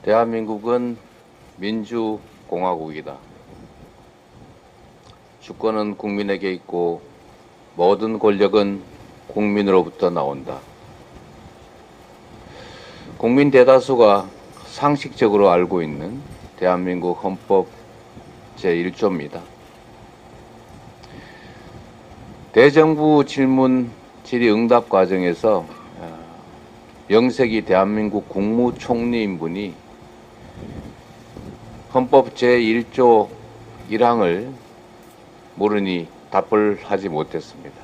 대한민국은 민주공화국이다. 주권은 국민에게 있고 모든 권력은 국민으로부터 나온다. 국민 대다수가 상식적으로 알고 있는 대한민국 헌법 제1조입니다. 대정부 질문 질의응답 과정에서 명색이 대한민국 국무총리인 분이 헌법 제1조 1항을 모르니 답을 하지 못했습니다.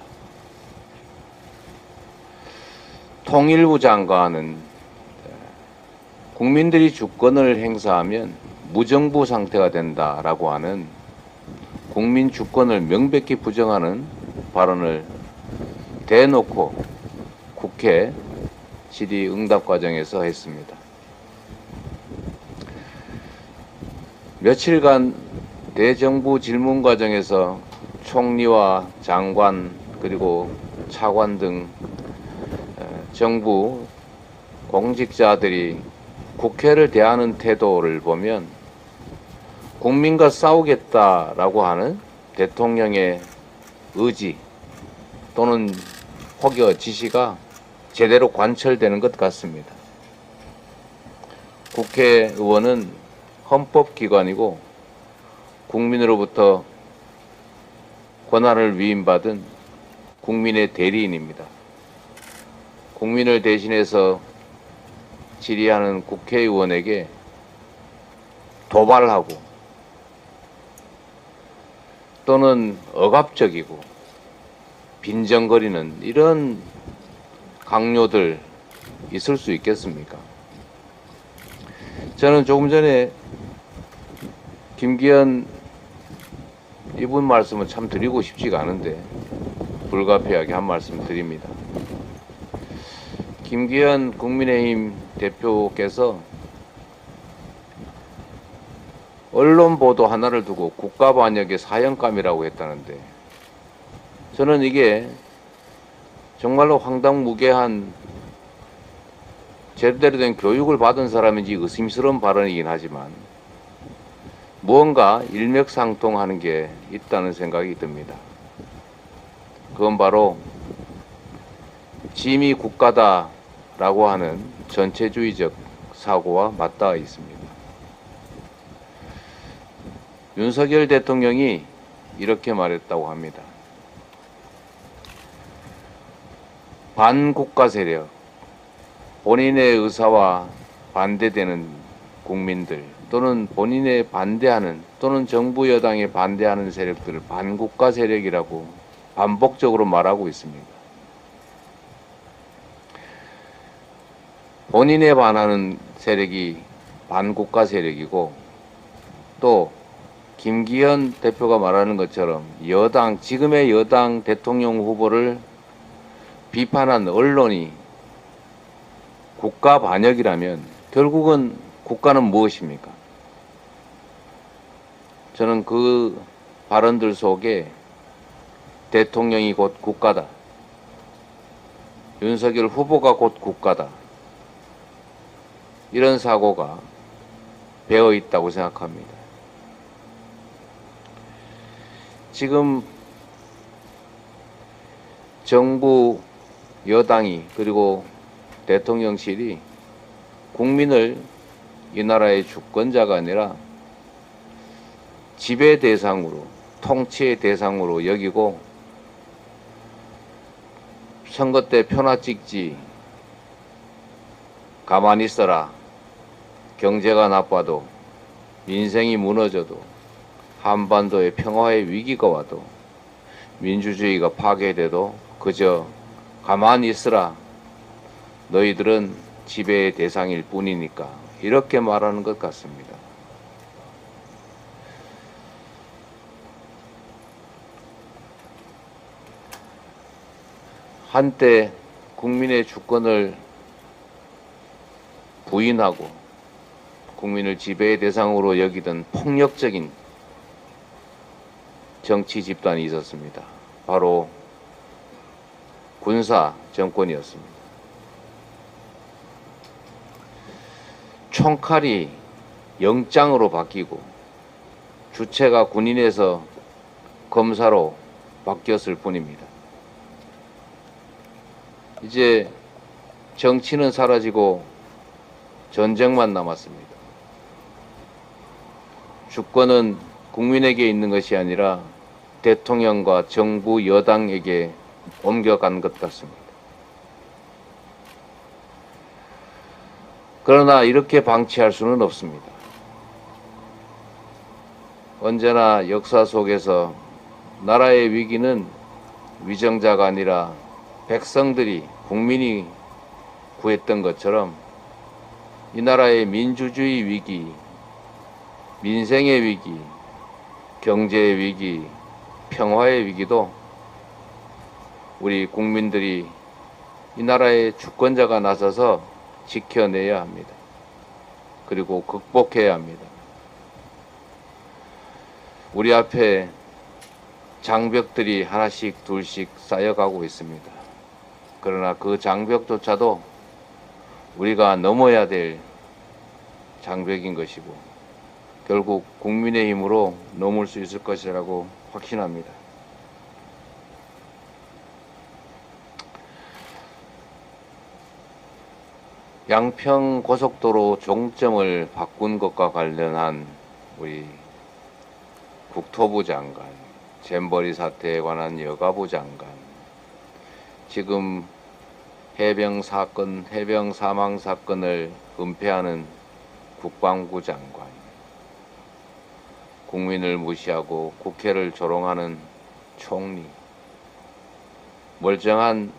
통일부 장관은 국민들이 주권을 행사하면 무정부 상태가 된다라고 하는 국민 주권을 명백히 부정하는 발언을 대놓고 국회 질의응답 과정에서 했습니다. 며칠간 대정부 질문 과정에서 총리와 장관 그리고 차관 등 정부 공직자들이 국회를 대하는 태도를 보면 국민과 싸우겠다라고 하는 대통령의 의지 또는 혹여 지시가 제대로 관철되는 것 같습니다. 국회의원은 헌법기관이고 국민으로부터 권한을 위임받은 국민의 대리인입니다. 국민을 대신해서 질의하는 국회의원에게 도발하고 또는 억압적이고 빈정거리는 이런 강요들 있을 수 있겠습니까? 저는 조금 전에 김기현 이분 말씀은 참 드리고 싶지가 않은데 불가피하게 한 말씀 드립니다. 김기현 국민의힘 대표께서 언론 보도 하나를 두고 국가반역의 사형감이라고 했다는데 저는 이게 정말로 황당무계한 제대로 된 교육을 받은 사람인지 의심스러운 발언이긴 하지만 무언가 일맥상통하는 게 있다는 생각이 듭니다. 그건 바로 짐이 국가다라고 하는 전체주의적 사고와 맞닿아 있습니다. 윤석열 대통령이 이렇게 말했다고 합니다. 반국가 세력, 본인의 의사와 반대되는 국민들 또는 본인의 반대하는 또는 정부 여당에 반대하는 세력들을 반국가 세력이라고 반복적으로 말하고 있습니다. 본인에 반하는 세력이 반국가 세력이고 또 김기현 대표가 말하는 것처럼 지금의 여당 대통령 후보를 비판한 언론이 국가 반역이라면 결국은 국가는 무엇입니까? 저는 그 발언들 속에 대통령이 곧 국가다. 윤석열 후보가 곧 국가다. 이런 사고가 배어 있다고 생각합니다. 지금 정부 여당이 그리고 대통령실이 국민을 이 나라의 주권자가 아니라 지배 대상으로 통치의 대상으로 여기고 선거 때 표나 찍지 가만히 있어라 경제가 나빠도 인생이 무너져도 한반도의 평화의 위기가 와도 민주주의가 파괴돼도 그저 가만히 있으라 너희들은 지배의 대상일 뿐이니까 이렇게 말하는 것 같습니다. 한때 국민의 주권을 부인하고 국민을 지배의 대상으로 여기던 폭력적인 정치 집단이 있었습니다. 바로 군사 정권이었습니다. 총칼이 영장으로 바뀌고 주체가 군인에서 검사로 바뀌었을 뿐입니다. 이제 정치는 사라지고 전쟁만 남았습니다. 주권은 국민에게 있는 것이 아니라 대통령과 정부 여당에게 옮겨간 것 같습니다. 그러나 이렇게 방치할 수는 없습니다. 언제나 역사 속에서 나라의 위기는 위정자가 아니라 백성들이, 국민이 구했던 것처럼 이 나라의 민주주의 위기, 민생의 위기, 경제의 위기, 평화의 위기도 우리 국민들이 이 나라의 주권자가 나서서 지켜내야 합니다. 그리고 극복해야 합니다. 우리 앞에 장벽들이 하나씩 둘씩 쌓여가고 있습니다. 그러나 그 장벽조차도 우리가 넘어야 될 장벽인 것이고 결국 국민의 힘으로 넘을 수 있을 것이라고 확신합니다. 양평 고속도로 종점을 바꾼 것과 관련한 우리 국토부 장관, 잼버리 사태에 관한 여가부 장관, 지금 해병 사망 사건을 은폐하는 국방부 장관, 국민을 무시하고 국회를 조롱하는 총리, 멀쩡한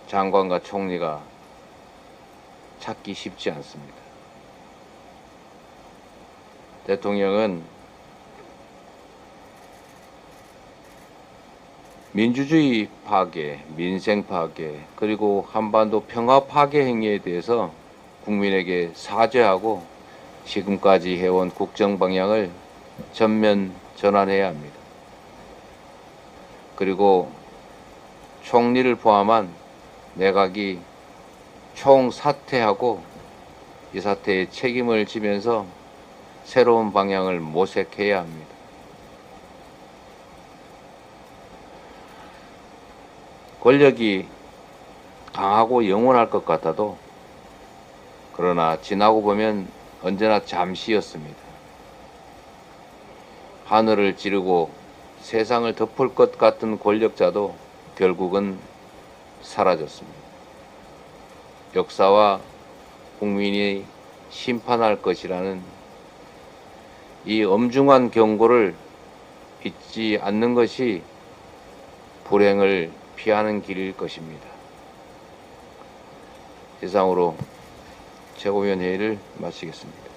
장관과 총리가 찾기 쉽지 않습니다. 대통령은 민주주의 파괴, 민생 파괴, 그리고 한반도 평화 파괴 행위에 대해서 국민에게 사죄하고 지금까지 해온 국정 방향을 전면 전환해야 합니다. 그리고 총리를 포함한 내각이 총사퇴하고 이 사태에 책임을 지면서 새로운 방향을 모색해야 합니다. 권력이 강하고 영원할 것 같아도 그러나 지나고 보면 언제나 잠시였습니다. 하늘을 찌르고 세상을 덮을 것 같은 권력자도 결국은 사라졌습니다. 역사와 국민이 심판할 것이라는 이 엄중한 경고를 잊지 않는 것이 불행을 피하는 길일 것입니다. 이상으로 최고위원 회의를 마치겠습니다.